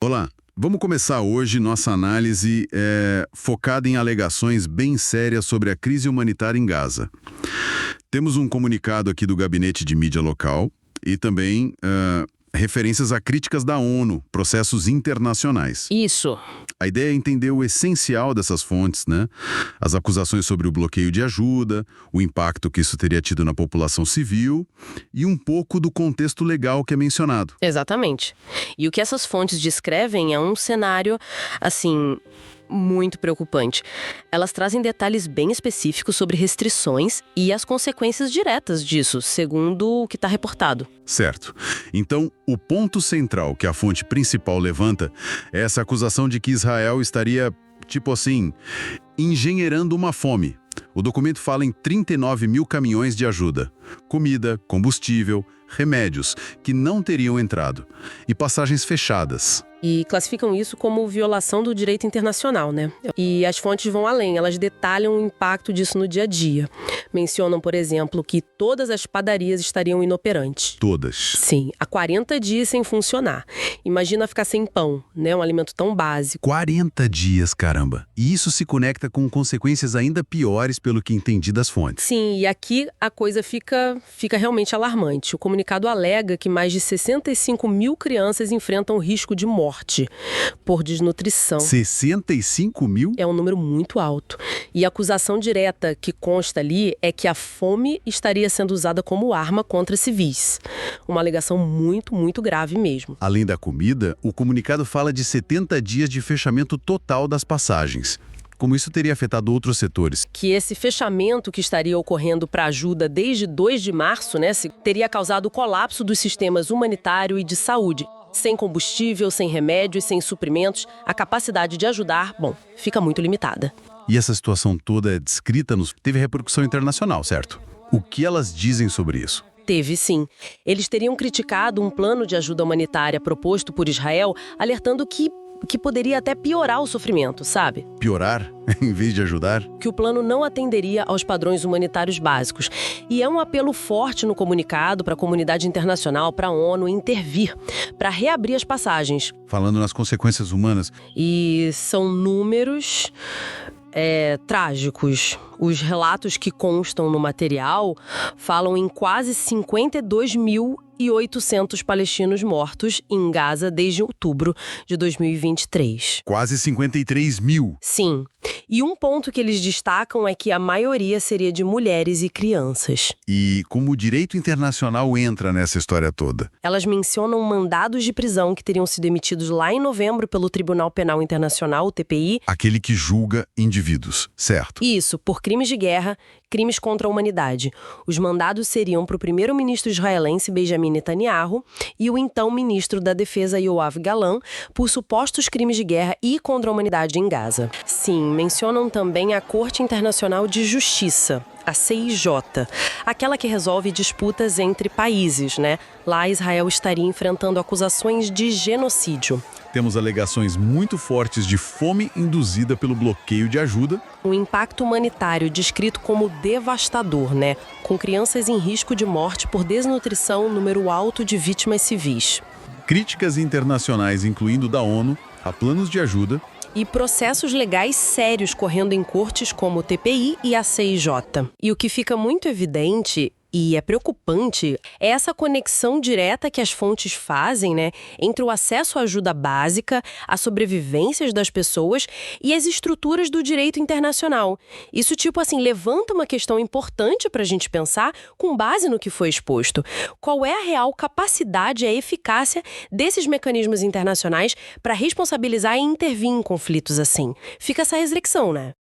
Olá, vamos começar hoje nossa análise focada em alegações bem sérias sobre a crise humanitária em Gaza. Temos um comunicado aqui do Gabinete de Mídia Local e também referências a críticas da ONU, processos internacionais. Isso. A ideia é entender o essencial dessas fontes, né? As acusações sobre o bloqueio de ajuda, o impacto que isso teria tido na população civil e um pouco do contexto legal que é mencionado. Exatamente. E o que essas fontes descrevem é um cenário, assim, muito preocupante. Elas trazem detalhes bem específicos sobre restrições e as consequências diretas disso, segundo o que está reportado. Certo. Então, o ponto central que a fonte principal levanta é essa acusação de que Israel estaria, tipo assim, engenheirando uma fome. O documento fala em 39 mil caminhões de ajuda, comida, combustível, remédios, que não teriam entrado, e passagens fechadas. E classificam isso como violação do direito internacional, né? E as fontes vão além, elas detalham o impacto disso no dia a dia. Mencionam, por exemplo, que todas as padarias estariam inoperantes. Todas. Sim, há 40 dias sem funcionar. Imagina ficar sem pão, né? Um alimento tão básico. 40 dias, caramba. E isso se conecta com consequências ainda piores pelo que entendi das fontes. Sim, e aqui a coisa fica realmente alarmante. O comunicado alega que mais de 65 mil crianças enfrentam risco de morte por desnutrição. 65 mil? É um número muito alto. E a acusação direta que consta ali é que a fome estaria sendo usada como arma contra civis. Uma alegação muito, muito grave mesmo. Além da comida, o comunicado fala de 70 dias de fechamento total das passagens. Como isso teria afetado outros setores? Que esse fechamento que estaria ocorrendo para ajuda desde 2 de março, né, teria causado o colapso dos sistemas humanitário e de saúde. Sem combustível, sem remédios, sem suprimentos, a capacidade de ajudar, fica muito limitada. E essa situação toda é descrita teve repercussão internacional, certo? O que elas dizem sobre isso? Teve, sim. Eles teriam criticado um plano de ajuda humanitária proposto por Israel, alertando que poderia até piorar o sofrimento, sabe? Piorar, em vez de ajudar? Que o plano não atenderia aos padrões humanitários básicos. E é um apelo forte no comunicado para a comunidade internacional, para a ONU intervir, para reabrir as passagens. Falando nas consequências humanas. E são números trágicos. Os relatos que constam no material falam em quase 52.800 palestinos mortos em Gaza desde outubro de 2023. Quase 53 mil. Sim. E um ponto que eles destacam é que a maioria seria de mulheres e crianças. E como o direito internacional entra nessa história toda? Elas mencionam mandados de prisão que teriam sido emitidos lá em novembro pelo Tribunal Penal Internacional, o TPI. Aquele que julga indivíduos, certo? Isso, por crimes de guerra, crimes contra a humanidade. Os mandados seriam para o primeiro-ministro israelense Benjamin Netanyahu e o então ministro da Defesa Yoav Gallant por supostos crimes de guerra e contra a humanidade em Gaza. Sim, mencionam também a Corte Internacional de Justiça, a CIJ, aquela que resolve disputas entre países, né? Lá Israel estaria enfrentando acusações de genocídio. Temos alegações muito fortes de fome induzida pelo bloqueio de ajuda. O impacto humanitário descrito como devastador, né? Com crianças em risco de morte por desnutrição, número alto de vítimas civis. Críticas internacionais, incluindo da ONU, a planos de ajuda. E processos legais sérios correndo em cortes como o TPI e a CIJ. E o que fica muito evidente e é preocupante é essa conexão direta que as fontes fazem, né, entre o acesso à ajuda básica, as sobrevivências das pessoas e as estruturas do direito internacional. Isso, levanta uma questão importante para a gente pensar com base no que foi exposto. Qual é a real capacidade e a eficácia desses mecanismos internacionais para responsabilizar e intervir em conflitos assim? Fica essa reflexão, né?